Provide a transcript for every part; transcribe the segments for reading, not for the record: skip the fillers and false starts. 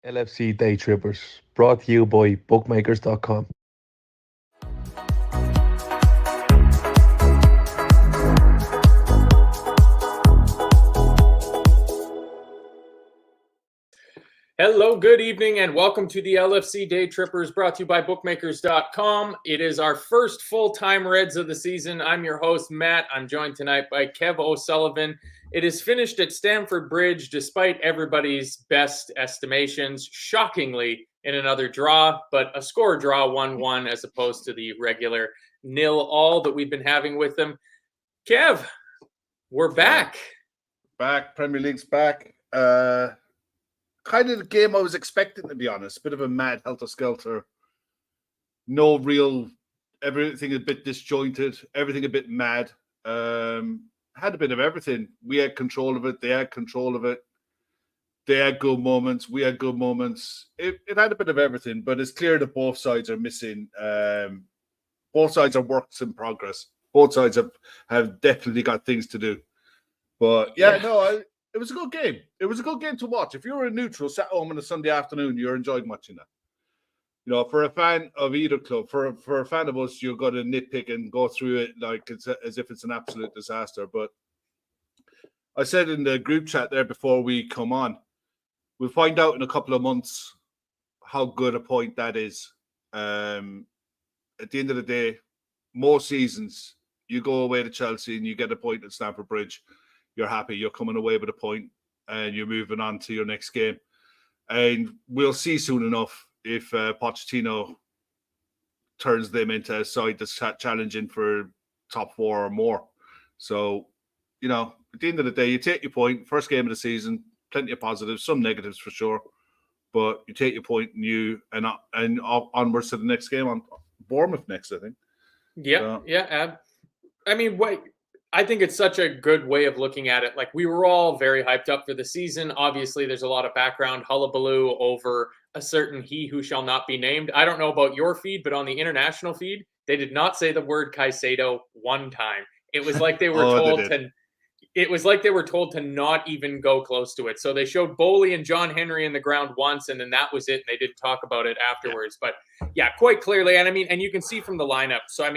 LFC Daytrippers, brought to you by bookmakers.com. Hello, good evening, and welcome to the LFC Daytrippers, brought to you by bookmakers.com. It is our first full-time Reds of the season. I'm your host, Matt. I'm joined tonight by Kev O'Sullivan. It is finished at Stamford Bridge, despite everybody's best estimations, shockingly in another draw, but a score draw 1-1 as opposed to the regular 0-all that we've been having with them. Kev, we're back. Back, Premier League's back. Kind of the game I was expecting, to be honest. Bit of a mad helter-skelter. No real, everything a bit disjointed, everything a bit mad. Had a bit of everything. We had control of it. They had control of it. They had good moments. We had good moments. It had a bit of everything, but it's clear that both sides are missing. Both sides are works in progress. Both sides have definitely got things to do. But it was a good game. It was a good game to watch. If you were a neutral, sat home on a Sunday afternoon, you're enjoying watching that. You know, for a fan of either club, for a fan of us, you've got to nitpick and go through it like it's as if it's an absolute disaster. But I said in the group chat there before we come on, we'll find out in a couple of months how good a point that is. At the end of the day, most seasons, you go away to Chelsea and you get a point at Stamford Bridge. You're happy, you're coming away with a point and you're moving on to your next game. And we'll see soon enough if Pochettino turns them into a side that's challenging for top four or more. So, you know, at the end of the day, you take your point, first game of the season, plenty of positives, some negatives for sure, but you take your point and onwards to the next game on Bournemouth next, I think. I think it's such a good way of looking at it. Like, we were all very hyped up for the season. Obviously, there's a lot of background hullabaloo over a certain he who shall not be named. I don't know about your feed, but on the international feed, they did not say the word Caicedo one time. It was like they were told to not even go close to it. So they showed Bowley and John Henry in the ground once, and then that was it. And they didn't talk about it afterwards. But yeah, quite clearly. And you can see from the lineup. So,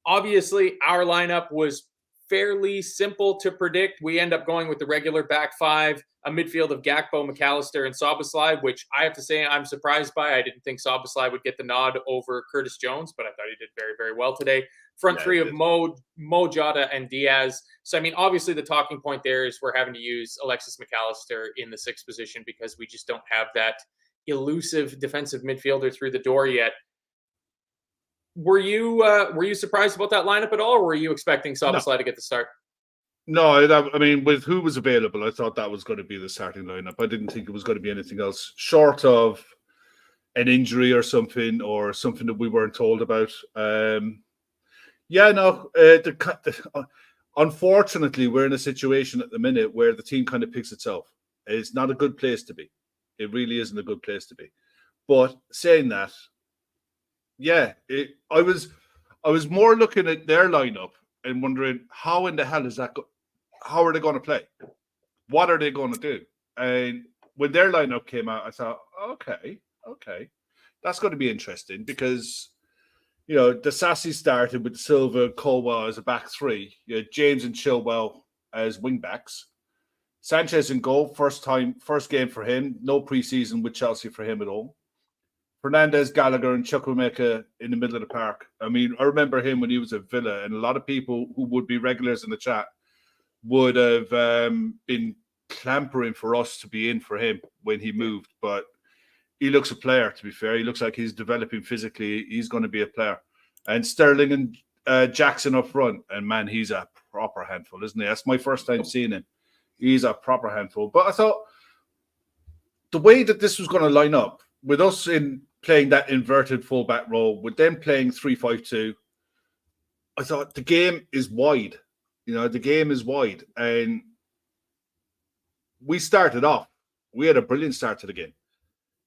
obviously, our lineup was fairly simple to predict. We end up going with the regular back five, a midfield of Gakpo, McAllister, and Szoboszlai, which I have to say I'm surprised by. I didn't think Szoboszlai would get the nod over Curtis Jones, but I thought he did very, very well today. Front three of Mo, Jota, and Diaz. So, obviously the talking point there is we're having to use Alexis McAllister in the sixth position because we just don't have that elusive defensive midfielder through the door yet. Were you surprised about that lineup at all, or were you expecting Szoboszlai to get the start? No, with who was available, I thought that was going to be the starting lineup. I didn't think it was going to be anything else short of an injury or something that we weren't told about. Unfortunately, we're in a situation at the minute where the team kind of picks itself. It's not a good place to be. It really isn't a good place to be. But saying that, I was more looking at their lineup and wondering how in the hell is that? How are they going to play? What are they going to do? And when their lineup came out, I thought, okay, that's going to be interesting because the Sassy started with Silva and Colwell as a back three. You had James and Chilwell as wing backs. Sanchez in goal, first game for him. No preseason with Chelsea for him at all. Fernandez, Gallagher, and Chukwuemeka in the middle of the park. I remember him when he was at Villa, and a lot of people who would be regulars in the chat would have been clampering for us to be in for him when he moved. But he looks a player, to be fair. He looks like he's developing physically. He's going to be a player. And Sterling and Jackson up front. And, man, he's a proper handful, isn't he? That's my first time seeing him. He's a proper handful. But I thought the way that this was going to line up, with us in playing that inverted fullback role, with them playing 3-5-2, I thought the game is wide. The game is wide. And we started off. We had a brilliant start to the game.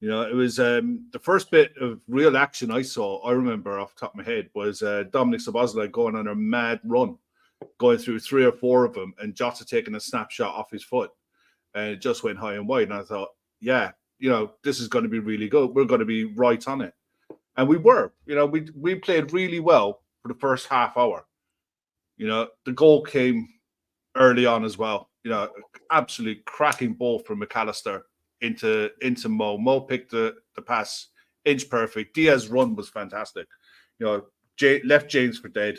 It was the first bit of real action I saw, I remember off the top of my head, was Dominic Szoboszlai going on a mad run, going through 3 or 4 of them, and Jota taking a snapshot off his foot. And it just went high and wide. And I thought, yeah, this is going to be really good. We're going to be right on it. And we were. We played really well for the first half hour. The goal came early on as well. Absolute cracking ball from McAllister into Mo. Mo picked the pass inch perfect. Diaz's run was fantastic. Left James for dead.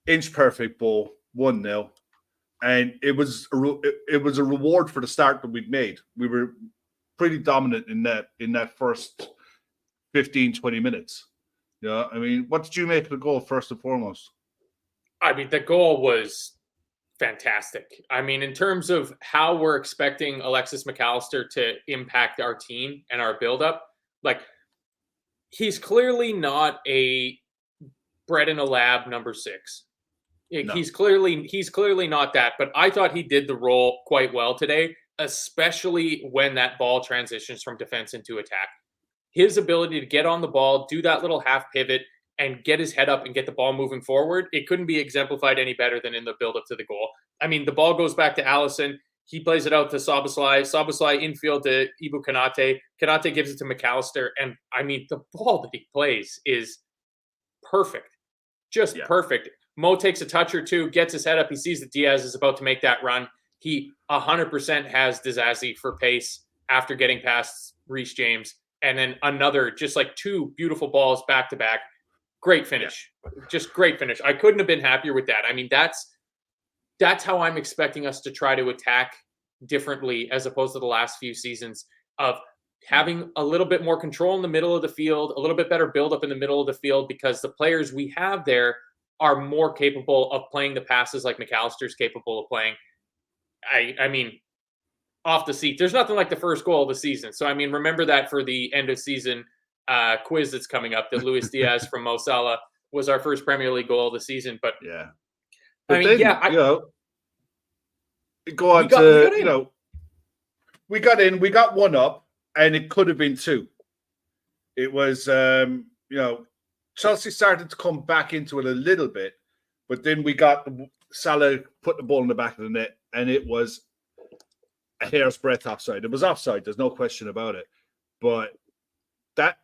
Inch perfect ball, 1-0. And it was a reward for the start that we'd made. We were pretty dominant in that first 15, 20 minutes. What did you make of the goal first and foremost? The goal was fantastic. In terms of how we're expecting Alexis McAllister to impact our team and our buildup, he's clearly not a bred in a lab number 6. No. He's clearly not that, but I thought he did the role quite well today, especially when that ball transitions from defense into attack. His ability to get on the ball, do that little half pivot, and get his head up and get the ball moving forward, it couldn't be exemplified any better than in the build-up to the goal. The ball goes back to Allison. He plays it out to Szoboszlai. Szoboszlai infield to Ibu Konate. Konate gives it to McAllister. And, the ball that he plays is perfect. Just perfect. Mo takes a touch or two, gets his head up. He sees that Diaz is about to make that run. He 100% has Dizazi for pace after getting past Reece James. And then another, just 2 beautiful balls back-to-back. Great finish. Just great finish. I couldn't have been happier with that. That's how I'm expecting us to try to attack differently as opposed to the last few seasons of having a little bit more control in the middle of the field, a little bit better build-up in the middle of the field because the players we have there are more capable of playing the passes like McAllister's capable of playing. Off the seat. There's nothing like the first goal of the season. So, remember that for the end of season quiz that's coming up, that Luis Diaz from Mo Salah was our first Premier League goal of the season. But yeah. But go on to, we got in, we got 1 up, and it could have been 2. It was, Chelsea started to come back into it a little bit, but then we got Salah put the ball in the back of the net, and it was a hair's breadth offside. It was offside. There's no question about it. But that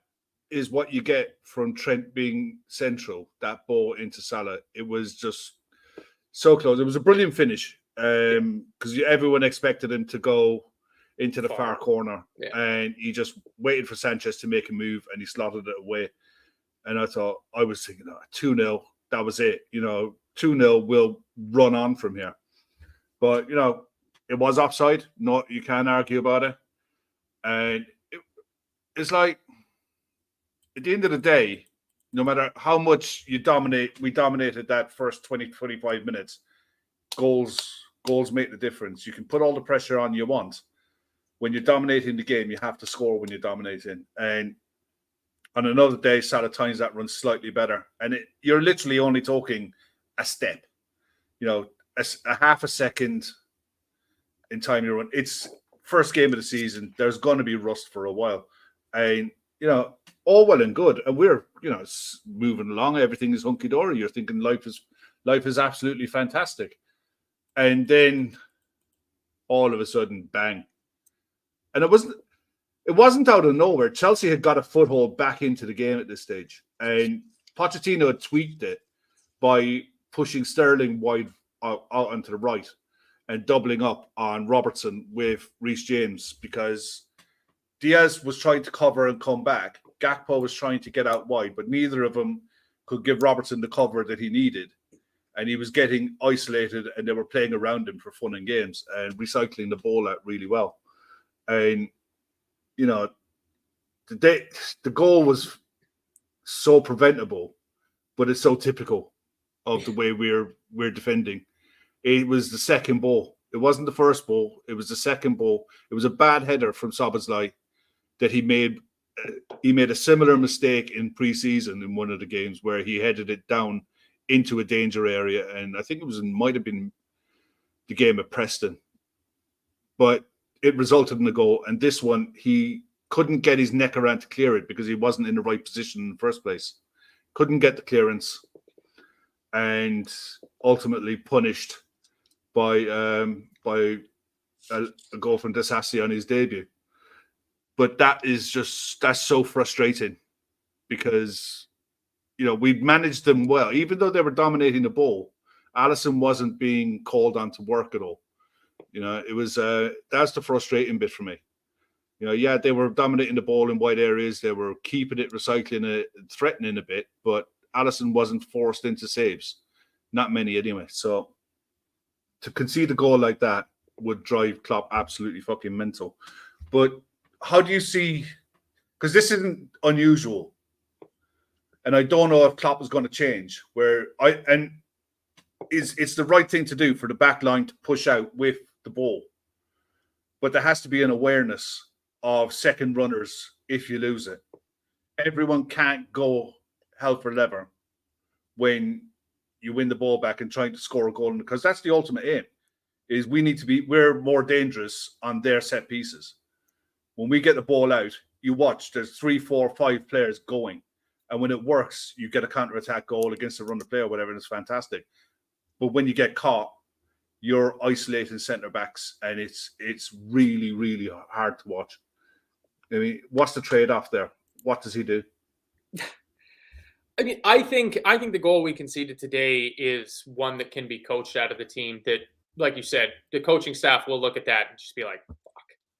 is what you get from Trent being central, that ball into Salah. It was just so close. It was a brilliant finish because everyone expected him to go into the far corner, and he just waited for Sanchez to make a move, and he slotted it away. And I was thinking, 2-0, that was it. 2-0, we'll run on from here. But, it was offside. No, you can't argue about it. And it's at the end of the day, no matter how much we dominated that first 20, 25 minutes, goals make the difference. You can put all the pressure on you want. When you're dominating the game, you have to score when you're dominating. And on another day, Salah times that run slightly better. And you're literally only talking a step, a half a second in time you run. It's first game of the season. There's going to be rust for a while. And, all well and good. And we're, moving along. Everything is hunky-dory. You're thinking life is absolutely fantastic. And then all of a sudden, bang. And it wasn't out of nowhere. Chelsea had got a foothold back into the game at this stage. And Pochettino had tweaked it by pushing Sterling wide out onto the right and doubling up on Robertson with Reece James because Diaz was trying to cover and come back. Gakpo was trying to get out wide, but neither of them could give Robertson the cover that he needed. And he was getting isolated, and they were playing around him for fun and games and recycling the ball out really well. And, the goal was so preventable, but it's so typical of the way we're defending. It was the second ball. It wasn't the first ball. It was the second ball. It was a bad header from Szoboszlai that he made. He made a similar mistake in pre-season in one of the games where he headed it down into a danger area, and I think might have been the game at Preston. But it resulted in a goal, and this one, he couldn't get his neck around to clear it because he wasn't in the right position in the first place. Couldn't get the clearance, and ultimately punished by a goal from Disassi on his debut. But that's so frustrating because, we'd managed them well. Even though they were dominating the ball, Alisson wasn't being called on to work at all. It was that's the frustrating bit for me. Yeah, they were dominating the ball in wide areas. They were keeping it, recycling it, threatening a bit, but Alisson wasn't forced into saves. Not many anyway. So to concede a goal like that would drive Klopp absolutely fucking mental. But how do you see, because this isn't unusual, and I don't know if Klopp is going to change, it's the right thing to do for the back line to push out with the ball. But there has to be an awareness of second runners if you lose it. Everyone can't go hell for leather when you win the ball back and trying to score a goal, because that's the ultimate aim, is we're more dangerous on their set pieces. When we get the ball out, you watch, there's 3, 4, 5 players going. And when it works, you get a counter-attack goal against a run of play or whatever, and it's fantastic. But when you get caught, you're isolating centre-backs, and it's really, really hard to watch. I mean, what's the trade-off there? What does he do? I mean, I think the goal we conceded today is one that can be coached out of the team. That, like you said, the coaching staff will look at that and just be like, "Fuck!"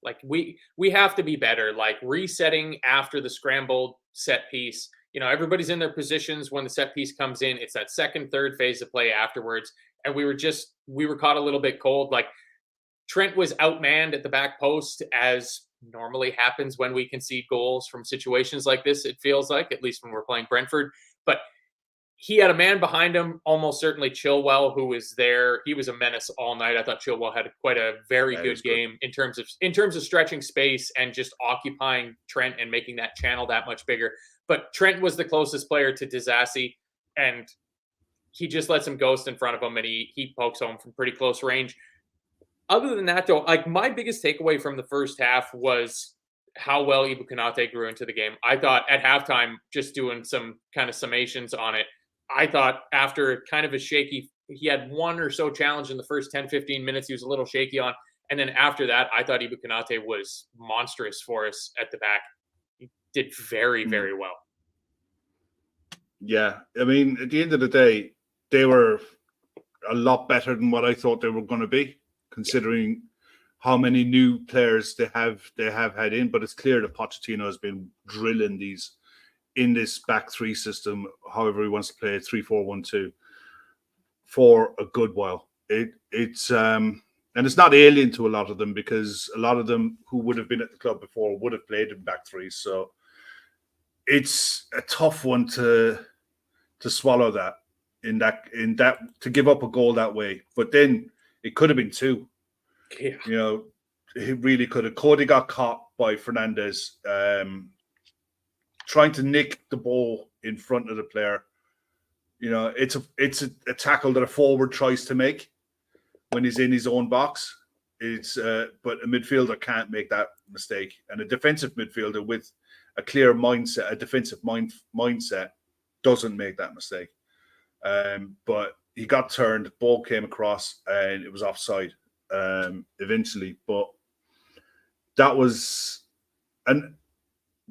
Like we have to be better. Like resetting after the scrambled set piece. Everybody's in their positions when the set piece comes in. It's that second, third phase of play afterwards, and we were caught a little bit cold. Like Trent was outmanned at the back post, as normally happens when we concede goals from situations like this. It feels like, at least when we're playing Brentford, but he had a man behind him, almost certainly Chilwell, who was there. He was a menace all night. I thought Chilwell had quite a very good game in terms of stretching space and just occupying Trent and making that channel that much bigger. But Trent was the closest player to Disasi, and he just lets him ghost in front of him, and he pokes home from pretty close range. Other than that, though, like my biggest takeaway from the first half was how well Ibou Konate grew into the game. I thought at halftime, just doing some kind of summations on it, I thought after kind of a shaky, he had one or so challenge in the first 10, 15 minutes he was a little shaky on. And then after that, I thought Ibou Konate was monstrous for us at the back. He did very, very well. Yeah. I mean, at the end of the day, they were a lot better than what I thought they were going to be, considering how many new players they have had in. But it's clear that Pochettino has been drilling these in this back three system, however he wants to play it, 3-4-1-2, for a good while. It's and it's not alien to a lot of them, because a lot of them who would have been at the club before would have played in back three. So it's a tough one to swallow that in that to give up a goal that way. But then it could have been 2. Yeah. He really could have. Cody got caught by Fernandez trying to nick the ball in front of the player. It's a tackle that a forward tries to make when he's in his own box. But a midfielder can't make that mistake, and a defensive midfielder with a clear mindset, a defensive mindset, doesn't make that mistake. But he got turned, ball came across, and it was offside eventually. But that was, and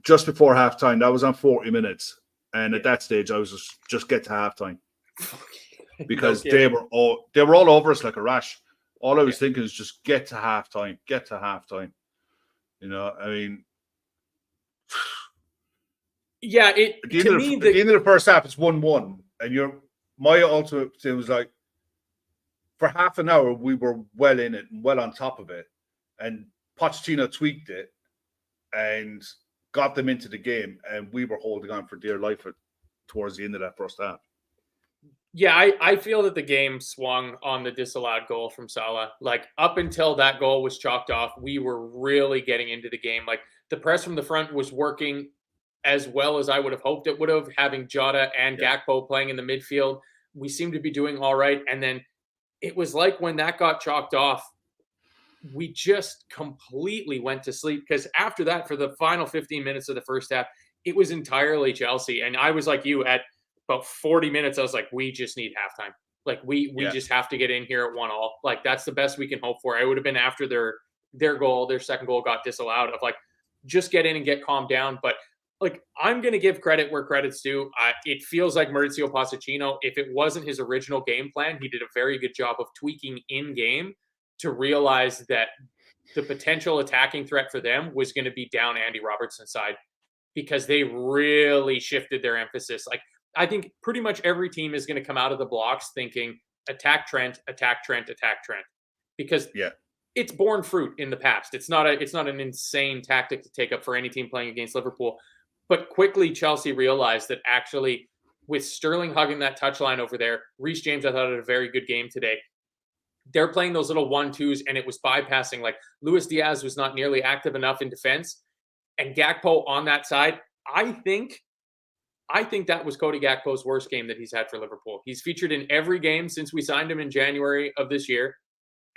just before halftime, that was on 40 minutes. And at that stage, I was just get to halftime, because they were all over us like a rash. All I was thinking is just get to halftime. I mean, yeah. At the end of the first half, it's 1-1, and my ultimate thing was like, for half an hour we were well in it and well on top of it, and Pochettino tweaked it and got them into the game, and we were holding on for dear life towards the end of that first half. Yeah, I feel that the game swung on the disallowed goal from Salah. Like, up until that goal was chalked off, we were really getting into the game. Like, the press from the front was working as well as I would have hoped it would have, having Jota and Gakpo playing in the midfield. We seemed to be doing all right. And then it was like when that got chalked off, we just completely went to sleep, because after that, for the final 15 minutes of the first half, it was entirely Chelsea. And I was like you, at about 40 minutes, I was like, we just need halftime. Like, we just have to get in here at 1-1. Like, that's the best we can hope for. I would have been after their second goal got disallowed, of like, just get in and get calmed down. But like, I'm going to give credit where credit's due. It feels like Maurizio Pochettino, if it wasn't his original game plan, he did a very good job of tweaking in game to realize that the potential attacking threat for them was going to be down Andy Robertson's side, because they really shifted their emphasis. Like, I think pretty much every team is going to come out of the blocks thinking attack Trent, attack Trent, attack Trent, because it's borne fruit in the past. It's not an insane tactic to take up for any team playing against Liverpool. But quickly, Chelsea realized that actually, with Sterling hugging that touchline over there, Reece James, I thought, had a very good game today. They're playing those little 1-2s, and it was bypassing. Like, Luis Diaz was not nearly active enough in defense. And Gakpo on that side, I think that was Cody Gakpo's worst game that he's had for Liverpool. He's featured in every game since we signed him in January of this year,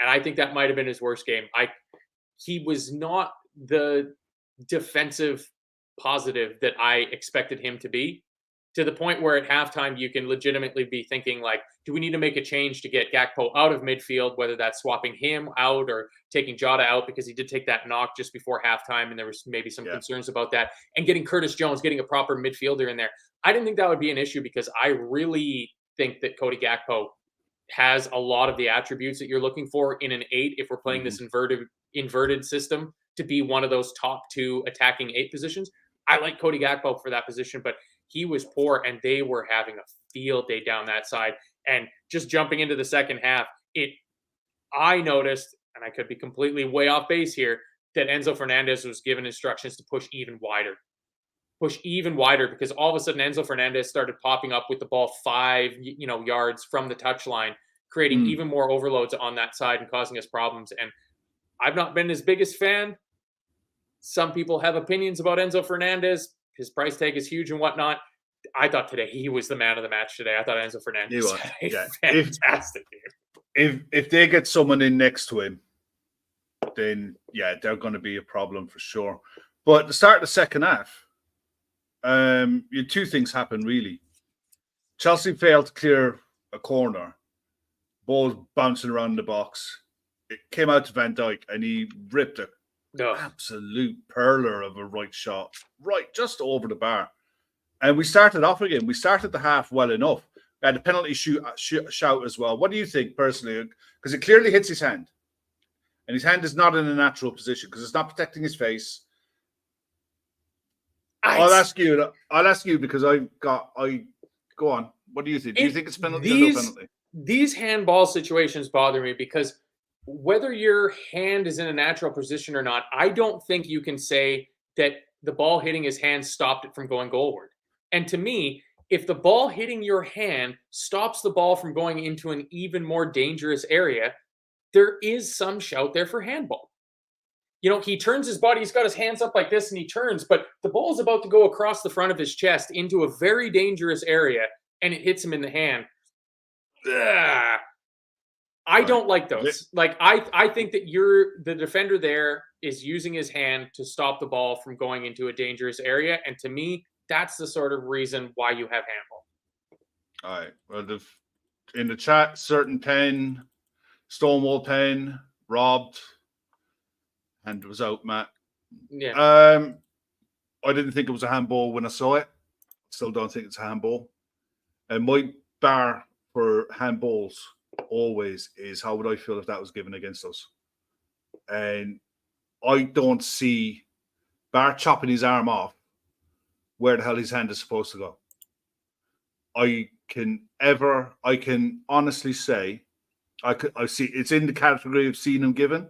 and I think that might have been his worst game. He was not the defensive positive that I expected him to be, to the point where at halftime you can legitimately be thinking, like, do we need to make a change to get Gakpo out of midfield, whether that's swapping him out or taking Jota out, because he did take that knock just before halftime and there was maybe some concerns about that, and getting Curtis Jones, getting a proper midfielder in there. I didn't think that would be an issue, because I really think that Cody Gakpo has a lot of the attributes that you're looking for in an 8 if we're playing this inverted system, to be one of those top 2 attacking 8 positions. I like Cody Gakpo for that position, but he was poor, and they were having a field day down that side. And just jumping into the second half, I noticed, and I could be completely way off base here, that Enzo Fernandez was given instructions to push even wider, because all of a sudden Enzo Fernandez started popping up with the ball 5 yards from the touchline, creating even more overloads on that side and causing us problems. And I've not been his biggest fan. Some people have opinions about Enzo Fernandez. His price tag is huge and whatnot. I thought today he was the man of the match today. I thought Enzo Fernandez had a fantastic game. If they get someone in next to him, then they're going to be a problem for sure. But at the start of the second half, you had 2 things happen really. Chelsea failed to clear a corner. Ball bouncing around the box. It came out to Van Dijk, and he ripped it. Absolute perler of a right shot, right just over the bar. And we started off again. We started the half well enough. We had a penalty shout as well. What do you think personally? Because it clearly hits his hand, and his hand is not in a natural position because it's not protecting his face. I'll ask you because go on. What do you think? Do you think it's penalty or no penalty? These handball situations bother me, because whether your hand is in a natural position or not, I don't think you can say that the ball hitting his hand stopped it from going goalward. And to me, if the ball hitting your hand stops the ball from going into an even more dangerous area, there is some shout there for handball. He turns his body, he's got his hands up like this and he turns, but the ball is about to go across the front of his chest into a very dangerous area, and it hits him in the hand. Ugh. I don't like those. Like, I think that the defender there is using his hand to stop the ball from going into a dangerous area. And to me, that's the sort of reason why you have handball. All right. Well, in the chat, certain pen, Stonewall pen, robbed, and was out, Matt. Yeah. I didn't think it was a handball when I saw it. Still don't think it's a handball. And my bar for handballs always is, how would I feel if that was given against us? And I don't see, bar chopping his arm off, where the hell his hand is supposed to go. I can honestly say I see it's in the category of seeing him given,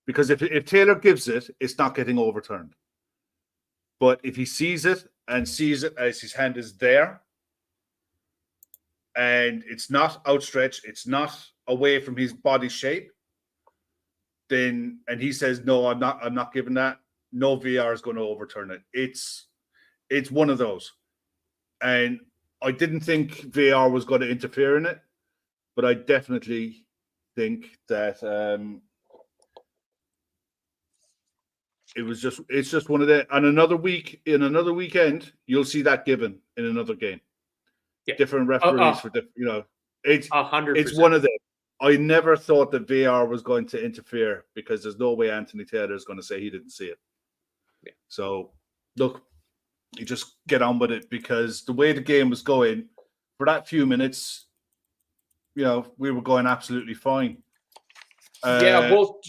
because if Taylor gives it, it's not getting overturned. But if he sees it and sees it as his hand is there, and it's not outstretched, it's not away from his body shape, then, and he says, no, I'm not giving that, no VAR is going to overturn it. It's one of those. And I didn't think VAR was going to interfere in it, but I definitely think that it's just one of the, and another weekend, you'll see that given in another game. Yeah. Different referees for different, it's 100%. It's one of them. I never thought that VAR was going to interfere, because there's no way Anthony Taylor is going to say he didn't see it. So, look, you just get on with it because the way the game was going, for that few minutes, we were going absolutely fine. Well,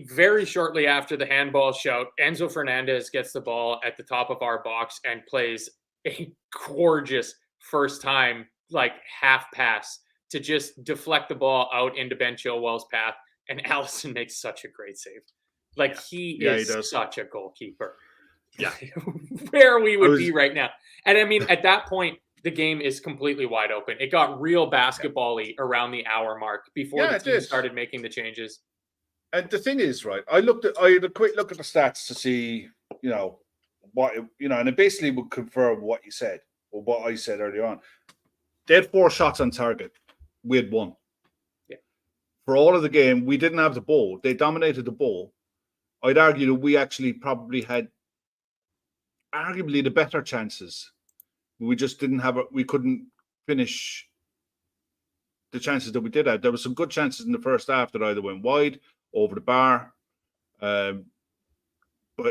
very shortly after the handball shout, Enzo Fernandez gets the ball at the top of our box and plays a gorgeous first time, like half pass to just deflect the ball out into Ben Chilwell's path. And Allison makes such a great save. Like he is such a goalkeeper. Yeah. Where we would be right now. And I mean, at that point, the game is completely wide open. It got real basketball-y around the hour mark before the team started making the changes. And the thing is, right, I had a quick look at the stats to see, and it basically would confirm what you said, or what I said earlier on. They had 4 shots on target. We had 1. Yeah. For all of the game, we didn't have the ball. They dominated the ball. I'd argue that we actually probably had arguably the better chances. We just didn't have we couldn't finish the chances that we did have. There were some good chances in the first half that either went wide, over the bar. But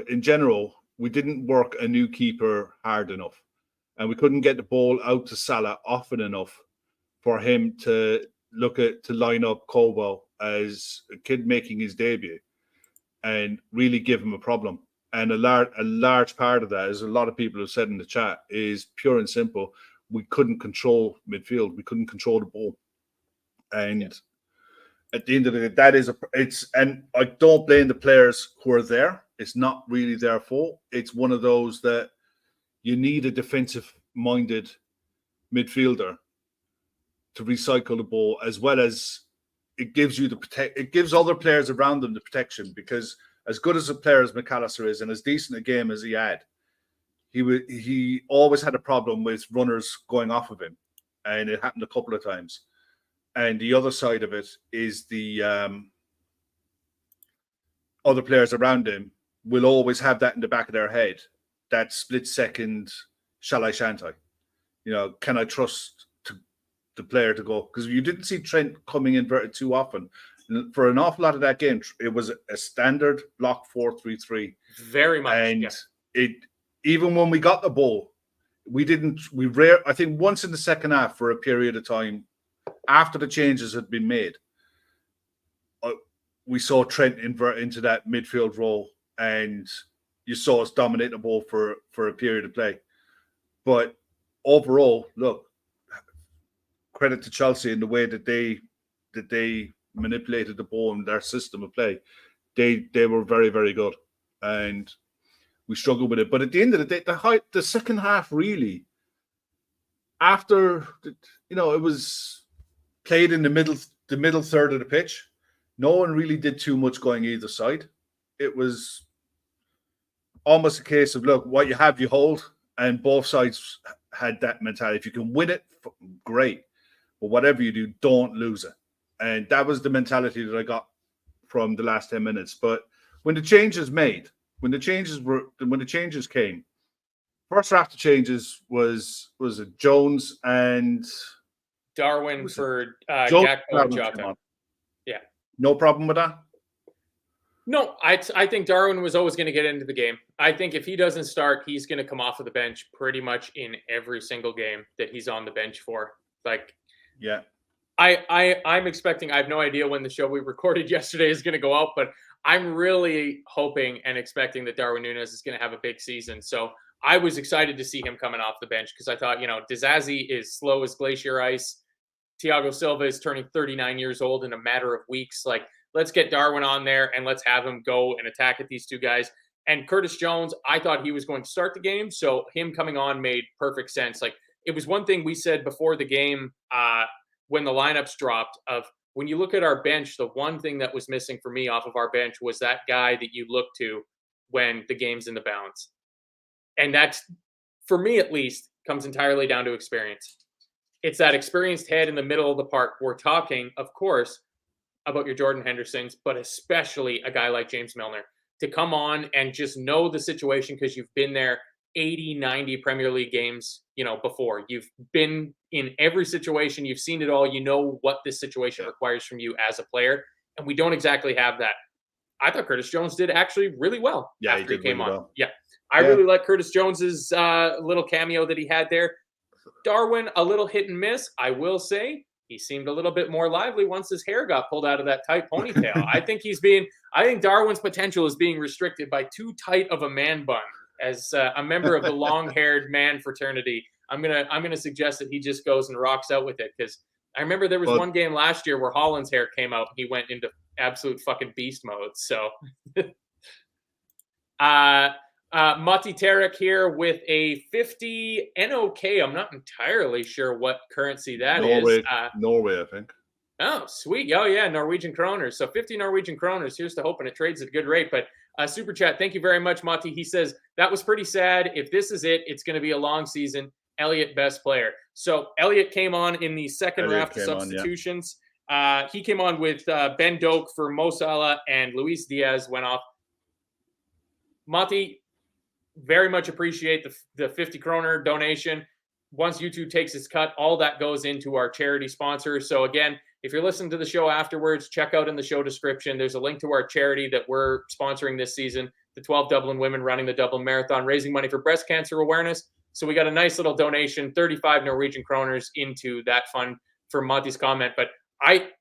in general, we didn't work a new keeper hard enough. And we couldn't get the ball out to Salah often enough for him to line up Kobo as a kid making his debut and really give him a problem. And a large part of that, as a lot of people have said in the chat, is pure and simple. We couldn't control midfield. We couldn't control the ball. And at the end of the day, and I don't blame the players who are there. It's not really their fault. It's one of those that you need a defensive-minded midfielder to recycle the ball, as well as it gives it gives other players around them the protection, because as good as a player as McAllister is, and as decent a game as he had, he always had a problem with runners going off of him, and it happened a couple of times. And the other side of it is the other players around him will always have that in the back of their head, that split second, shall I, shan't I? Can I trust the player to go? Because you didn't see Trent coming inverted too often. For an awful lot of that game, it was a standard block 4-3-3. Very much. And even when we got the ball, I think once in the second half for a period of time, after the changes had been made, we saw Trent invert into that midfield role, and you saw us dominate the ball for a period of play. But overall, look, credit to Chelsea in the way that they manipulated the ball in their system of play. They were very, very good, and we struggled with it. But at the end of the day, the second half really, after it was played in the middle third of the pitch, no one really did too much going either side. It was almost a case of, look, what you have, you hold, and both sides had that mentality. If you can win it, great. But whatever you do, don't lose it. And that was the mentality that I got from the last 10 minutes. But when the changes came, first after changes was it Jones and Darwin for Gakpo and Jota. Yeah. No problem with that? No, I think Darwin was always going to get into the game. I think if he doesn't start, he's going to come off of the bench pretty much in every single game that he's on the bench for. Yeah. I'm expecting, I have no idea when the show we recorded yesterday is going to go out, but I'm really hoping and expecting that Darwin Núñez is going to have a big season. So I was excited to see him coming off the bench because I thought, Disasi is slow as glacier ice. Thiago Silva is turning 39 years old in a matter of weeks. Let's get Darwin on there and let's have him go and attack at these two guys. And Curtis Jones, I thought he was going to start the game. So him coming on made perfect sense. It was one thing we said before the game when the lineups dropped of when you look at our bench, the one thing that was missing for me off of our bench was that guy that you look to when the game's in the balance. And that's, for me at least, comes entirely down to experience. It's that experienced head in the middle of the park. We're talking, of course, about your Jordan Hendersons, but especially a guy like James Milner to come on and just know the situation because you've been there 80, 90 Premier League games, before. You've been in every situation. You've seen it all. You know what this situation requires from you as a player. And we don't exactly have that. I thought Curtis Jones did actually really well after he came really on. well. Yeah. I really like Curtis Jones's little cameo that he had there. Darwin, a little hit and miss. I will say he seemed a little bit more lively once his hair got pulled out of that tight ponytail. I think Darwin's potential is being restricted by too tight of a man bun. As a member of the long-haired man fraternity, I'm gonna suggest that he just goes and rocks out with it, because I remember there was one game last year where Holland's hair came out and he went into absolute fucking beast mode. So Mati Tarek here with a 50 NOK. I'm not entirely sure what currency that is. Norway, I think. Oh, sweet. Oh, yeah, Norwegian kroners. So 50 Norwegian kroners. Here's to hoping it trades at a good rate. But super chat, thank you very much, Mati. He says, that was pretty sad. If this is it, it's going to be a long season. Elliott, best player. So Elliott came on in the second raft of substitutions. He came on with Ben Doak for Mo Salah, and Luis Diaz went off. Mati, very much appreciate the 50 kroner donation. Once YouTube takes its cut, all that goes into our charity sponsor. So again, if you're listening to the show afterwards, check out in the show description. There's a link to our charity that we're sponsoring this season, the 12 Dublin women running the Dublin Marathon, raising money for breast cancer awareness. So we got a nice little donation, 35 Norwegian kroners into that fund for Monty's comment. But I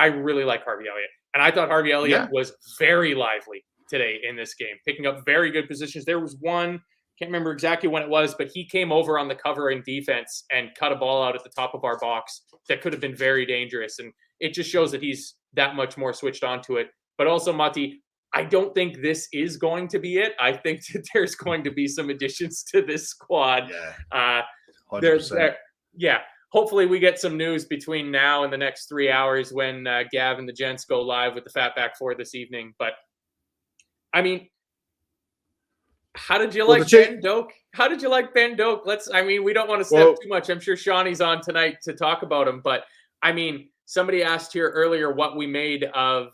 really like Harvey Elliott. And I thought Harvey Elliott was very lively today in this game, picking up very good positions. There was one, can't remember exactly when it was, but he came over on the cover in defense and cut a ball out at the top of our box that could have been very dangerous. And it just shows that he's that much more switched on to it. But also, Mati, I don't think this is going to be it. I think that there's going to be some additions to this squad. Yeah, 100%. Hopefully we get some news between now and the next 3 hours when Gav and the gents go live with the Fatback 4 this evening. But, I mean, how did you like Ben Doak? How did you like Ben Doak? We don't want to step too much. I'm sure Shawnee's on tonight to talk about him. But, I mean, somebody asked here earlier what we made of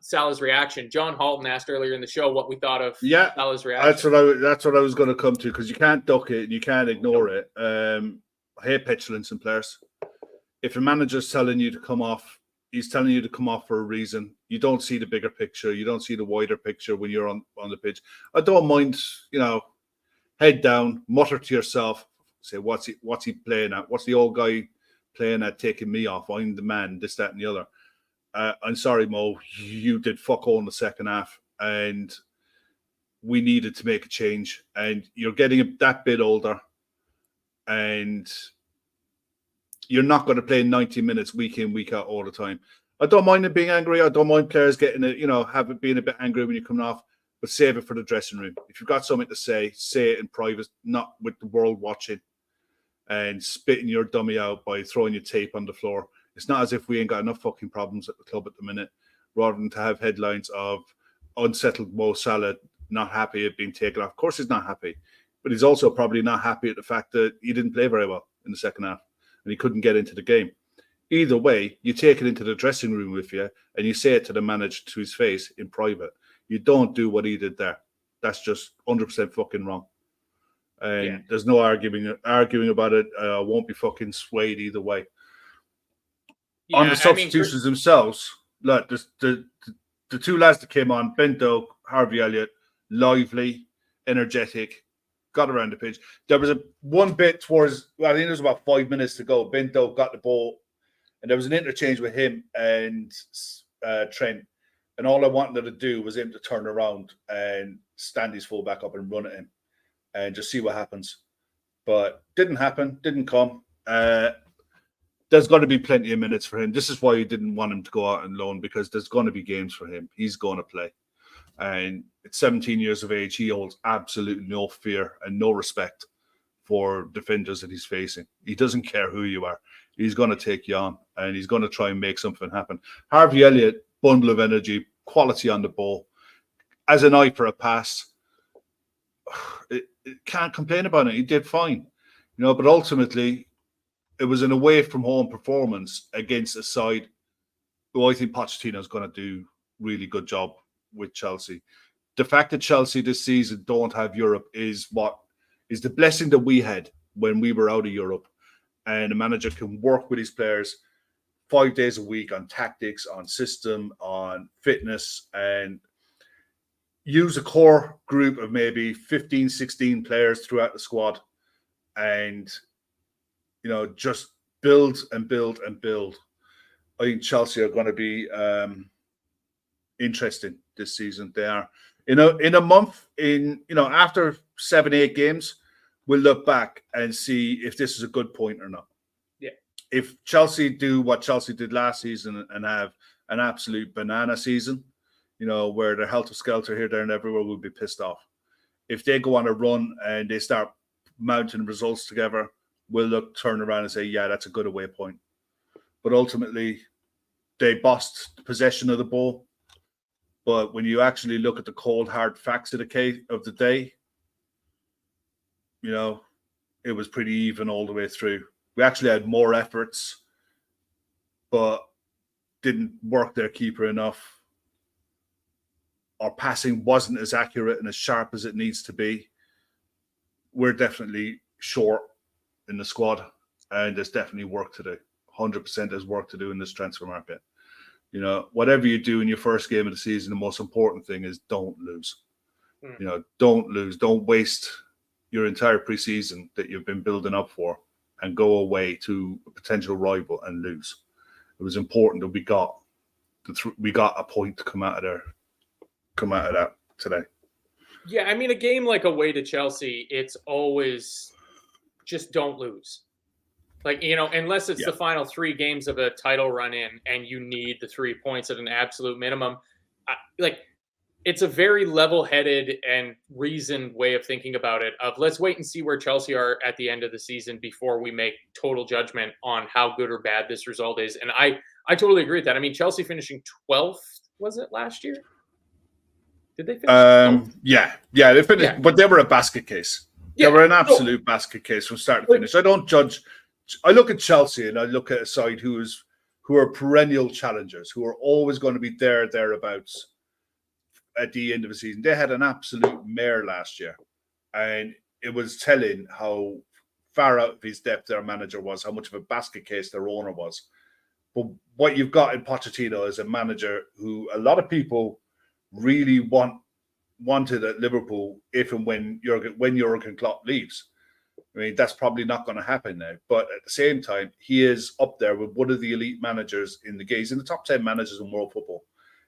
Salah's reaction. John Halton asked earlier in the show what we thought of Salah's reaction. That's what I was going to come to, because you can't duck it and you can't ignore it. I hate petulance in players. If a manager's telling you to come off, he's telling you to come off for a reason. You don't see the bigger picture. You don't see the wider picture when you're on the pitch. I don't mind, head down, mutter to yourself, say, what's he playing at? What's the old guy playing at, taking me off? I'm the man, this, that, and the other. I'm sorry, Mo, you did fuck all in the second half, and we needed to make a change. And you're getting that bit older, and you're not going to play 90 minutes week in, week out all the time. I don't mind it being angry. I don't mind players getting it, being a bit angry when you're coming off, but save it for the dressing room. If you've got something to say it in private, not with the world watching and spitting your dummy out by throwing your tape on the floor. It's not as if we ain't got enough fucking problems at the club at the minute, rather than to have headlines of unsettled Mo Salah not happy at being taken off. Of course he's not happy, but he's also probably not happy at the fact that he didn't play very well in the second half and he couldn't get into the game. Either way, you take it into the dressing room with you and you say it to the manager to his face in private. You don't do what he did there. That's just 100% fucking wrong. And there's no arguing about it. I won't be fucking swayed either way. Yeah, on the substitutions themselves, look, the two lads that came on, Ben Doak, Harvey Elliott, lively, energetic, got around the pitch. There was one bit towards, I think there was about 5 minutes to go. Ben Doak got the ball, and there was an interchange with him and Trent. And all I wanted to do was him to turn around and stand his full back up and run at him and just see what happens. But didn't happen, didn't come. There's going to be plenty of minutes for him. This is why you didn't want him to go out on loan, because there's going to be games for him. He's going to play. And at 17 years of age, he holds absolutely no fear and no respect for defenders that he's facing. He doesn't care who you are. He's going to take you on, and he's going to try and make something happen. Harvey Elliott, bundle of energy, quality on the ball, as an eye for a pass. It can't complain about it. He did fine, but ultimately it was an away from home performance against a side who I think Pochettino is going to do really good job with Chelsea. The fact that Chelsea this season don't have Europe is the blessing that we had when we were out of Europe, and a manager can work with his players, 5 days a week on tactics, on system, on fitness, and use a core group of maybe 15, 16 players throughout the squad and, just build and build and build. I think Chelsea are going to be interesting this season. They are in a month, after 7-8 games, we'll look back and see if this is a good point or not. Yeah. If Chelsea do what Chelsea did last season and have an absolute banana season, where they're helter-skelter here, there, and everywhere, we'll be pissed off. If they go on a run and they start mounting results together, we'll turn around and say, yeah, that's a good away point. But ultimately, they bossed possession of the ball. But when you actually look at the cold, hard facts of the day, it was pretty even all the way through. We actually had more efforts, but didn't work their keeper enough. Our passing wasn't as accurate and as sharp as it needs to be. We're definitely short in the squad, and there's definitely work to do. 100% there's work to do in this transfer market. Whatever you do in your first game of the season, the most important thing is don't lose. Don't lose. Don't waste your entire preseason that you've been building up for and go away to a potential rival and lose. It was important that we got a point to come out of that today. Yeah, I mean, a game like away to Chelsea, it's always just don't lose. Unless it's the final 3 games of a title run in and you need the 3 points at an absolute minimum. It's a very level-headed and reasoned way of thinking about it, of let's wait and see where Chelsea are at the end of the season before we make total judgment on how good or bad this result is. And I totally agree with that. I mean, Chelsea finishing 12th, was it last year? Did they finish 12th? Yeah, they finished, but they were a basket case. Yeah. They were an absolute basket case from start to finish. I don't judge. I look at Chelsea and I look at a side who are perennial challengers, who are always going to be thereabouts at the end of the season. They had an absolute mare last year, and it was telling how far out of his depth their manager was, how much of a basket case their owner was. But what you've got in Pochettino is a manager who a lot of people really wanted at Liverpool if and when Jurgen Klopp leaves. I mean, that's probably not going to happen now. But at the same time, he is up there with one of the elite managers in the game. He's in the top 10 managers in world football.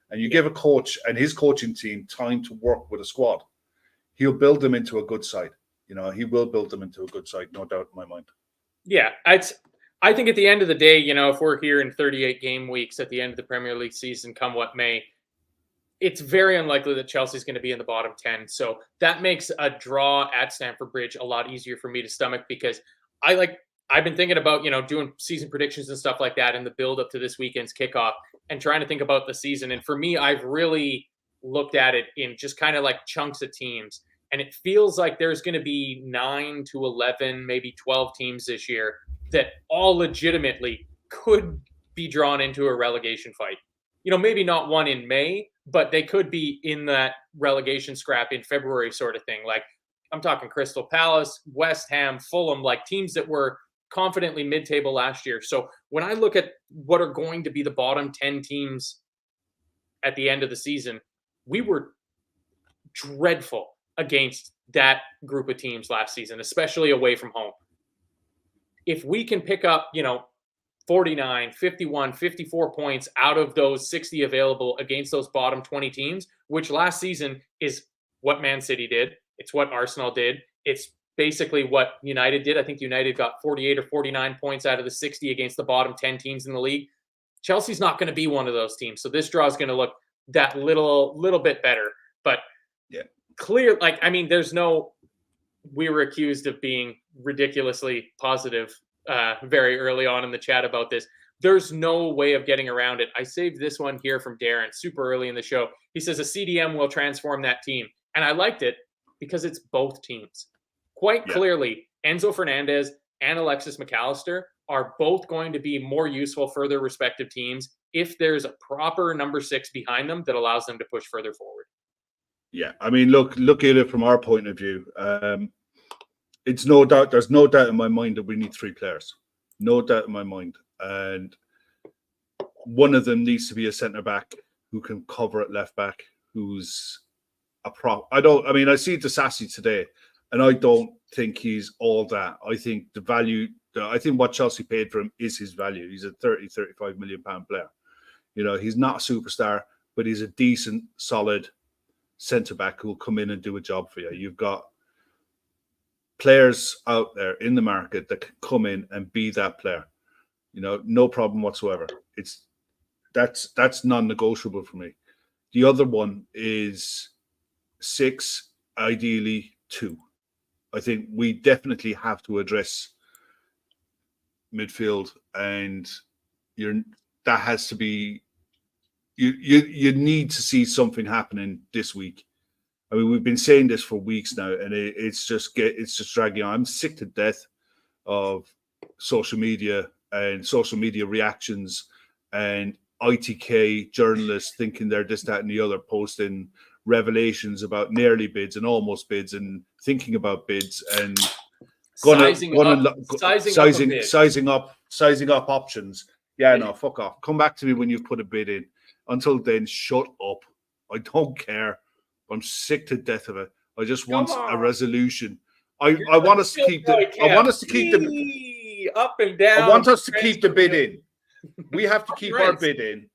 And you give a coach and his coaching team time to work with a squad, he'll build them into a good side. He will build them into a good side, no doubt in my mind. Yeah, I think at the end of the day, if we're here in 38 game weeks at the end of the Premier League season, come what may, it's very unlikely that Chelsea's going to be in the bottom 10. So that makes a draw at Stamford Bridge a lot easier for me to stomach, because I've been thinking about, doing season predictions and stuff like that in the build up to this weekend's kickoff and trying to think about the season. And for me, I've really looked at it in just kind of like chunks of teams. And it feels like there's going to be 9 to 11, maybe 12 teams this year that all legitimately could be drawn into a relegation fight. Maybe not one in May, but they could be in that relegation scrap in February sort of thing. Like, I'm talking Crystal Palace, West Ham, Fulham, like teams that were confidently mid-table last year. So when I look at what are going to be the bottom 10 teams at the end of the season, we were dreadful against that group of teams last season, especially away from home. If we can pick up, 49, 51, 54 points out of those 60 available against those bottom 20 teams, which last season is what Man City did. It's what Arsenal did. It's basically what United did. I think United got 48 or 49 points out of the 60 against the bottom 10 teams in the league. Chelsea's not going to be one of those teams. So this draw is going to look that little bit better. But yeah, clear, we were accused of being ridiculously positive very early on in the chat about this. There's no way of getting around it. I saved this one here from Darren super early in the show. He says a CDM will transform that team. And I liked it because it's both teams. Quite clearly, Enzo Fernandez and Alexis McAllister are both going to be more useful for their respective teams if there's a proper number 6 behind them that allows them to push further forward. Yeah, I mean, look at it from our point of view. It's no doubt. There's no doubt in my mind that we need 3 players. No doubt in my mind. And one of them needs to be a centre back who can cover at left back, who's a prop. I see Disasi today, and I don't think he's all that. I think the value, I think what Chelsea paid for him is his value. He's a 35 million pound player. You know, he's not a superstar, but he's a decent, solid centre back who will come in and do a job for you. You've got players out there in the market that can come in and be that player. You know, no problem whatsoever. That's non-negotiable for me. The other one is 6, ideally 2. I think we definitely have to address midfield, and that has to be. You need to see something happening this week. I mean, we've been saying this for weeks now, and it's just dragging on. I'm sick to death of social media and social media reactions and ITK journalists thinking they're this, that, and the other, posting revelations about bids and almost bids and thinking about bids and sizing up options. Yeah, no, fuck off. Come back to me when you've put a bid in. Until then, shut up. I don't care. I'm sick to death of it. I just want a resolution. I want us to keep the up and down. I want us to keep the bid in. We have to keep our bid in.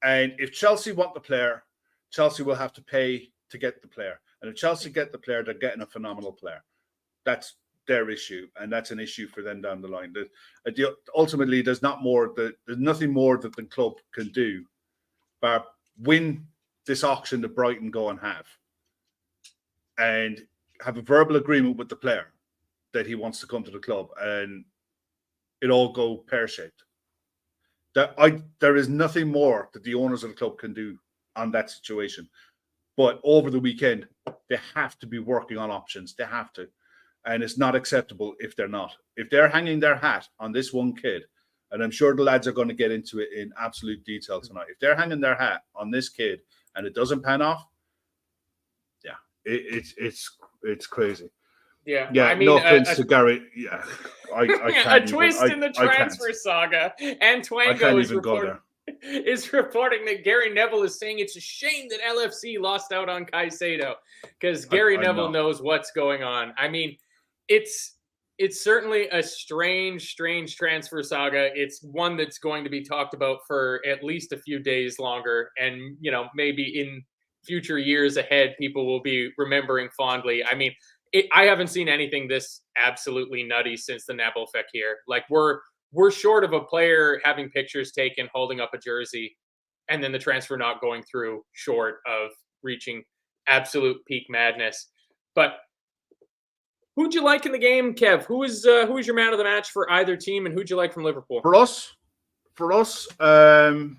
And if Chelsea want the player, Chelsea will have to pay to get the player. And if Chelsea get the player, they're getting a phenomenal player. That's their issue, and that's an issue for them down the line. Ultimately, there's nothing more that the club can do but win this auction that Brighton go and have a verbal agreement with the player that he wants to come to the club, and it all go pear-shaped. There is nothing more that the owners of the club can do on that situation. But over the weekend, they have to be working on options. They have to. And it's not acceptable if they're not. If they're hanging their hat on this one kid, and I'm sure the lads are going to get into it in absolute detail tonight. If they're hanging their hat on this kid and it doesn't pan off, yeah, it's crazy. Yeah, I mean, no offense to Gary. Yeah, I can't. A twist in the transfer saga, and Twango is reporting that Gary Neville is saying it's a shame that LFC lost out on Caicedo because Gary Neville knows what's going on. I mean, it's certainly a strange transfer saga. It's one that's going to be talked about for at least a few days longer, and maybe in future years ahead, people will be remembering fondly. I mean, I haven't seen anything this absolutely nutty since the Nabil Fekir. Like we're short of a player having pictures taken, holding up a jersey, and then the transfer not going through, short of reaching absolute peak madness. But who'd you like in the game, Kev? Who is your man of the match for either team, and who'd you like from Liverpool? For us, how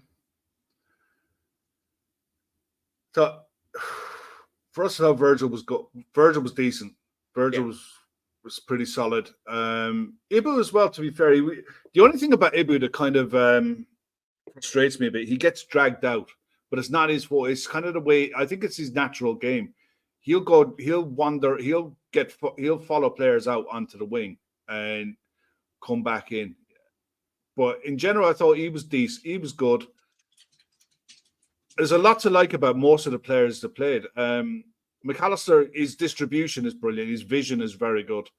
Virgil was Virgil was decent. Virgil was pretty solid. Ibu as well, to be fair. The only thing about Ibu that kind of frustrates me a bit, he gets dragged out, but it's not his fault. It's kind of the way, I think it's his natural game. He'll wander, he'll follow players out onto the wing and come back in. But in general, I thought he was decent. He was good. There's a lot to like about most of the players that played. McAllister, his distribution is brilliant. His vision is very good.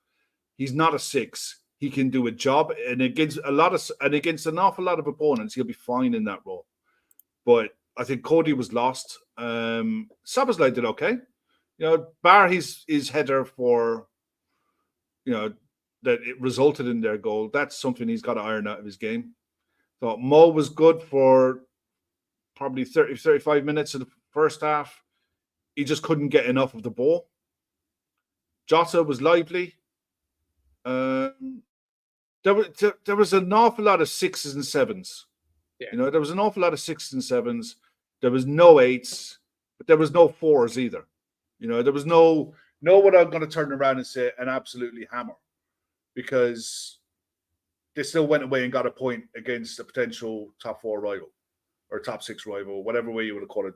He's not a 6. He can do a job, and against an awful lot of opponents, he'll be fine in that role. But I think Cody was lost. Szoboszlai did okay. Bar his header for, that it resulted in their goal. That's something he's got to iron out of his game. Thought Mo was good for probably 30, 35 minutes of the first half. He just couldn't get enough of the ball. Jota was lively. There was an awful lot of 6s and 7s. Yeah. There was an awful lot of 6s and 7s. There was no 8s, but there was no 4s either. There was no what I'm going to turn around and say and absolutely hammer, because they still went away and got a point against a potential top 4 rival or top 6 rival, whatever way you want to call it.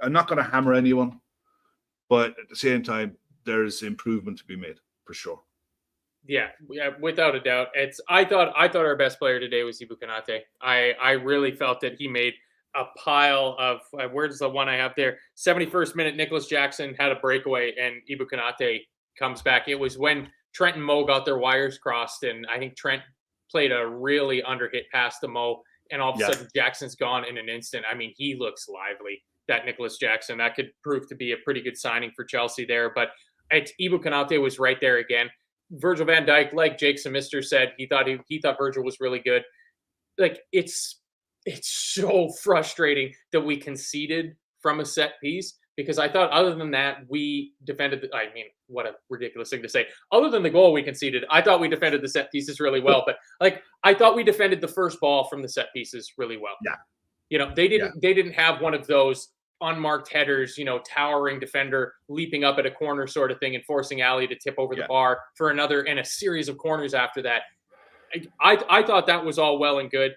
I'm not going to hammer anyone, but at the same time, there's improvement to be made for sure. Yeah, without a doubt. I thought our best player today was Ibu Konate. I really felt that he made a pile of where's the one I have there? 71st minute, Nicholas Jackson had a breakaway and Ibu Konate comes back. It was when Trent and Mo got their wires crossed, and I think Trent played a really underhit pass to Mo, and all of a sudden Jackson's gone in an instant. I mean, he looks lively. That Nicholas Jackson, that could prove to be a pretty good signing for Chelsea there. But Ibu Konate was right there again. Virgil van Dijk, like Jake Semister said, he thought Virgil was really good. Like it's so frustrating that we conceded from a set piece, because I thought other than that we defended. I mean, what a ridiculous thing to say. Other than the goal we conceded, I thought we defended the set pieces really well. But like I thought we defended the first ball from the set pieces really well. Yeah, you know, they didn't have one of those unmarked headers, you know, towering defender leaping up at a corner sort of thing and forcing Ali to tip over the bar for another and a series of corners after that. I thought that was all well and good.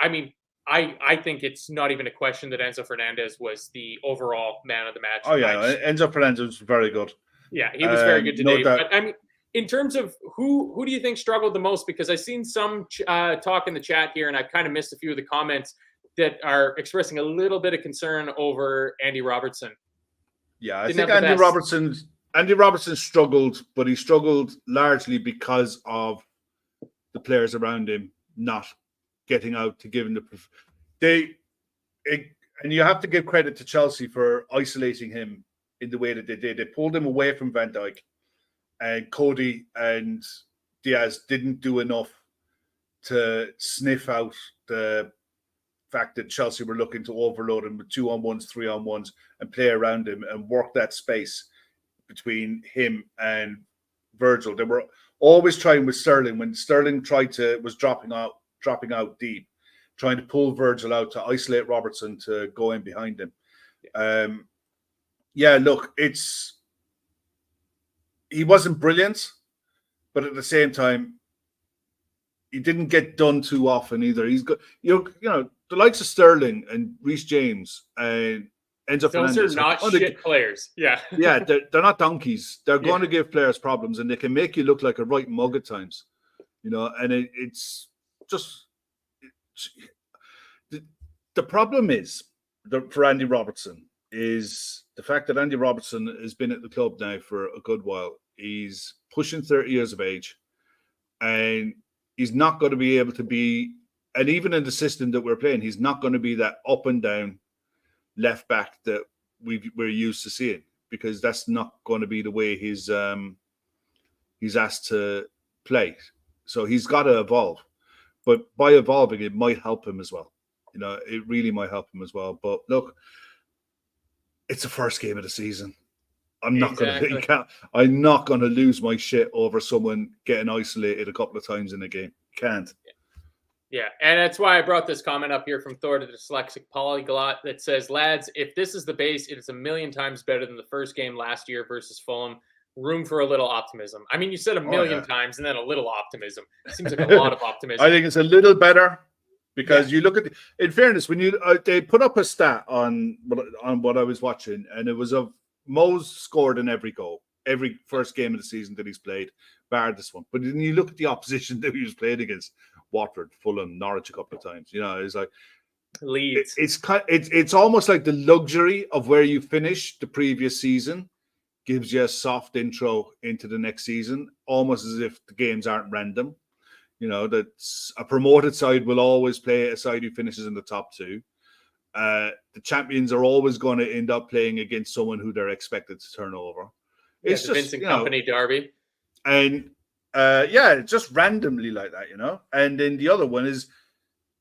I mean, I think it's not even a question that Enzo Fernandez was the overall man of the match. Oh yeah, Enzo Fernandez was very good. Yeah, he was very good today. No but I mean, in terms of who do you think struggled the most? Because I've seen some talk in the chat here, and I've kind of missed a few of the comments that are expressing a little bit of concern over Andy Robertson. Yeah, I think Andy Robertson struggled, but he struggled largely because of the players around him not getting out to give him and you have to give credit to Chelsea for isolating him in the way that they did. They pulled him away from Van Dijk, and Cody and Diaz didn't do enough to sniff out the fact that Chelsea were looking to overload him with 2-on-1s, 3-on-1s, and play around him and work that space between him and Virgil. They were always trying with Sterling. When Sterling was dropping out deep, trying to pull Virgil out to isolate Robertson to go in behind him. Look, he wasn't brilliant, but at the same time, he didn't get done too often either. He's good, you know, the likes of Sterling and Reece James and Enzo Fernandez. Those are not shit players. Yeah. Yeah, they're not donkeys. They're going to give players problems, and they can make you look like a right mug at times. You know, and it's just the problem is for Andy Robertson is the fact that Andy Robertson has been at the club now for a good while. He's pushing 30 years of age, and he's not going to be able to be, and even in the system that we're playing, he's not going to be that up and down left back that we're used to seeing, because that's not going to be the way he's asked to play. So he's got to evolve, but by evolving, it might help him as well. You know, it really might help him as well. But look, it's the first game of the season. I'm not going to lose my shit over someone getting isolated a couple of times in a game. Can't. Yeah, and that's why I brought this comment up here from Thor the Dyslexic Polyglot that says, lads, if this is the base, it is a million times better than the first game last year versus Fulham. Room for a little optimism. I mean, you said a million times and then a little optimism. It seems like a lot of optimism. I think it's a little better because you look at, in fairness, when they put up a stat on what I was watching, and it was of Mo's scored in every goal, every first game of the season that he's played, bar this one. But then you look at the opposition that he was playing against, Watford, Fulham, Norwich a couple of times. You know, it's like Leeds. It's almost like the luxury of where you finished the previous season gives you a soft intro into the next season, almost as if the games aren't random. You know, that a promoted side will always play a side who finishes in the top two. The champions are always going to end up playing against someone who they're expected to turn over. It's the just Vincent Company derby. And just randomly like that, you know. And then the other one is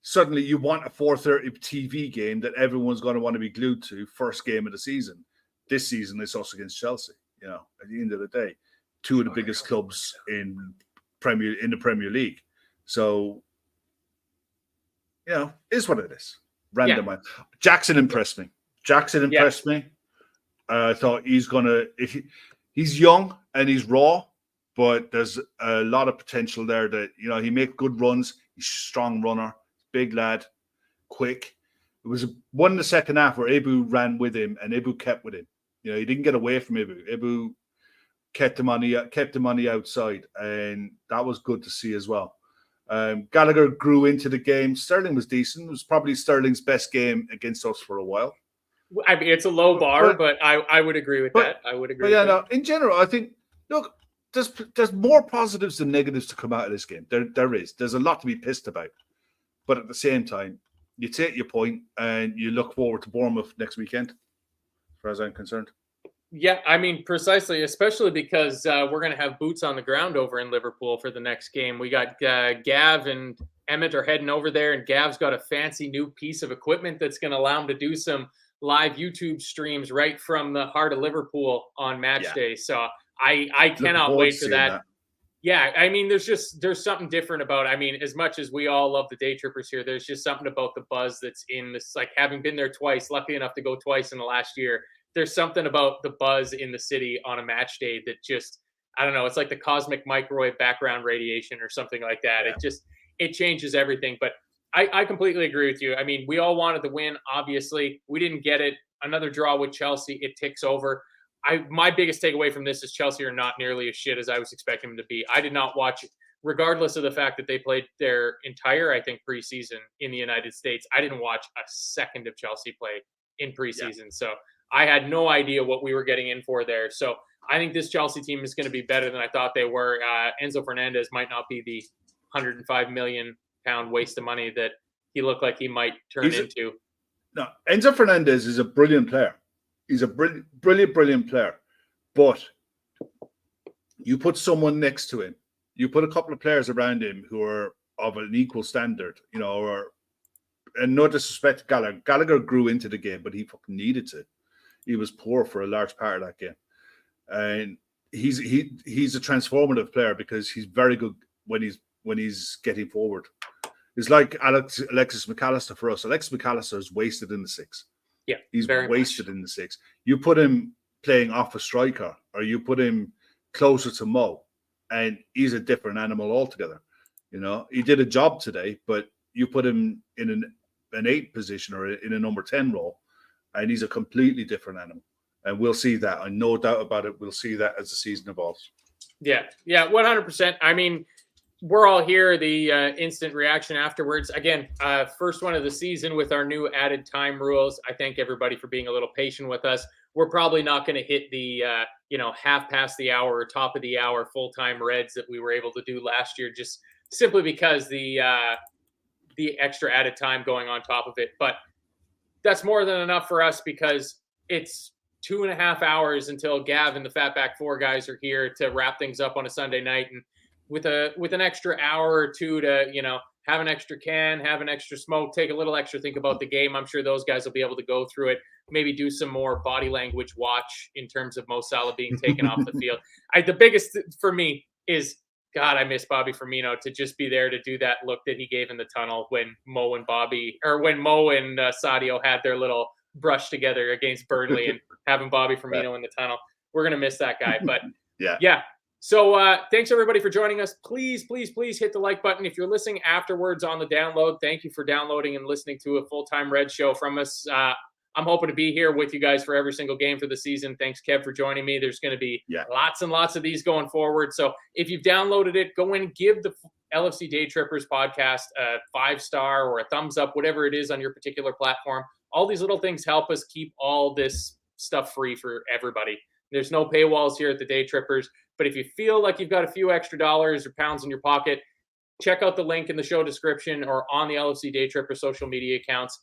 suddenly you want a 4:30 TV game that everyone's going to want to be glued to, first game of the season. This season it's us against Chelsea. You know, at the end of the day, two of the biggest clubs in the Premier League. So, you know, is what it is. Random. Yeah. Jackson impressed me. I thought he's he's young and he's raw, but there's a lot of potential there that, you know, he makes good runs. He's a strong runner, big lad, quick. It was one in the second half where Ibu ran with him and Ibu kept with him. You know, he didn't get away from Ibu. Ibu kept him on the outside, and that was good to see as well. Gallagher grew into the game. Sterling was decent. It was probably Sterling's best game against us for a while. I mean, it's a low bar, but I would agree with that. I would agree. But yeah, no. In general, I think there's more positives than negatives to come out of this game. There is. There's a lot to be pissed about, but at the same time, you take your point and you look forward to Bournemouth next weekend, as far as I'm concerned. Yeah, I mean, precisely, especially because we're going to have boots on the ground over in Liverpool for the next game. We got Gav and Emmett are heading over there, and Gav's got a fancy new piece of equipment that's going to allow him to do some live YouTube streams right from the heart of Liverpool on match day. So I cannot wait for that. Yeah, I mean, there's something different about, I mean, as much as we all love the day trippers here, there's just something about the buzz that's in this, like having been there twice, lucky enough to go twice in the last year. There's something about the buzz in the city on a match day that just, I don't know, it's like the cosmic microwave background radiation or something like that. Yeah. It changes everything. But I completely agree with you. I mean, we all wanted the win, obviously. We didn't get it. Another draw with Chelsea, it ticks over. My biggest takeaway from this is Chelsea are not nearly as shit as I was expecting them to be. I did not watch, regardless of the fact that they played their entire, I think, preseason in the United States. I didn't watch a second of Chelsea play in preseason. Yeah. So I had no idea what we were getting in for there. So I think this Chelsea team is going to be better than I thought they were. Enzo Fernandez might not be the £105 million waste of money that he looked like he might turn into. No, Enzo Fernandez is a brilliant player. He's a brilliant player. But you put someone next to him, you put a couple of players around him who are of an equal standard, you know, and no disrespect to Gallagher. Gallagher grew into the game, but he fucking needed to. He was poor for a large part of that game. And he's a transformative player because he's very good when he's getting forward. It's like Alexis McAllister for us. Alexis McAllister is wasted in the six. Yeah, he's wasted in the six. You put him playing off a striker, or you put him closer to Mo, and he's a different animal altogether. You know, he did a job today, but you put him in an 8 position or in a number 10 role, and he's a completely different animal. And we'll see that. I no doubt about it. We'll see that as the season evolves. Yeah, 100%. I mean, we're all here, the instant reaction afterwards. Again, first one of the season with our new added time rules. I thank everybody for being a little patient with us. We're probably not going to hit the, half past the hour or top of the hour full-time Reds that we were able to do last year, just simply because the extra added time going on top of it. But that's more than enough for us because it's 2.5 hours until Gav and the Fatback 4 guys are here to wrap things up on a Sunday night. And with an extra hour or two to, have an extra can, have an extra smoke, take a little extra think about the game. I'm sure those guys will be able to go through it, maybe do some more body language watch in terms of Mo Salah being taken off the field. The biggest for me is, God, I miss Bobby Firmino to just be there to do that look that he gave in the tunnel when Mo and Sadio had their little brush together against Burnley and having Bobby Firmino in the tunnel. We're going to miss that guy. But yeah. So thanks, everybody, for joining us. Please, please, please hit the like button. If you're listening afterwards on the download, thank you for downloading and listening to a full-time Red show from us. I'm hoping to be here with you guys for every single game for the season. Thanks, Kev, for joining me. There's going to be lots and lots of these going forward. So if you've downloaded it, go in and give the LFC Daytrippers podcast a 5-star or a thumbs up, whatever it is on your particular platform. All these little things help us keep all this stuff free for everybody. There's no paywalls here at the Daytrippers. But if you feel like you've got a few extra dollars or pounds in your pocket, check out the link in the show description or on the LFC Daytripper social media accounts.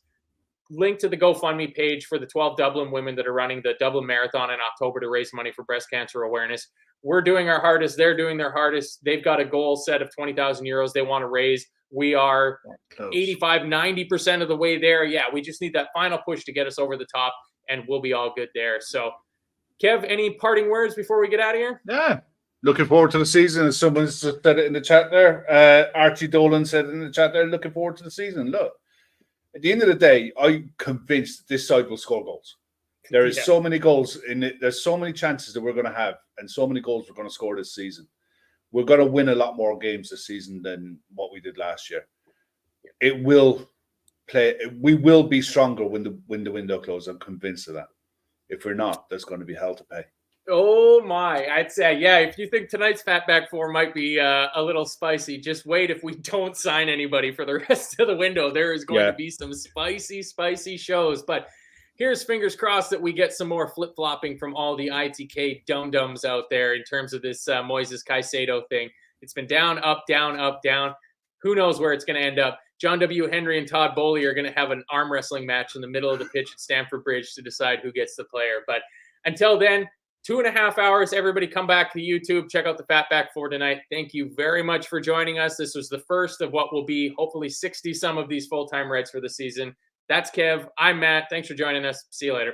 Link to the GoFundMe page for the 12 Dublin women that are running the Dublin Marathon in October to raise money for breast cancer awareness. We're doing our hardest. They're doing their hardest. They've got a goal set of 20,000 euros they want to raise. We are 85, 90% of the way there. Yeah, we just need that final push to get us over the top, and we'll be all good there. So, Kev, any parting words before we get out of here? Yeah. Looking forward to the season. As someone said it in the chat there. Archie Dolan said in the chat there, looking forward to the season. Look, at the end of the day, I'm convinced this side will score goals. There is so many goals in it. There's so many chances that we're going to have and so many goals we're going to score this season. We're going to win a lot more games this season than what we did last year. We will be stronger when the window closes. I'm convinced of that. If we're not, there's going to be hell to pay. Oh my, I'd say, yeah, if you think tonight's Fatback 4 might be a little spicy, just wait if we don't sign anybody for the rest of the window. There is going to be some spicy shows. But here's fingers crossed that we get some more flip-flopping from all the ITK dum-dums out there in terms of this Moises Caicedo thing. It's been down, up, down, up, down. Who knows where it's going to end up? John W. Henry and Todd Bowley are going to have an arm wrestling match in the middle of the pitch at Stamford Bridge to decide who gets the player. But until then, 2.5 hours. Everybody come back to YouTube. Check out the Fatback 4 tonight. Thank you very much for joining us. This was the first of what will be hopefully 60 some of these full-time Reds for the season. That's Kev. I'm Matt. Thanks for joining us. See you later.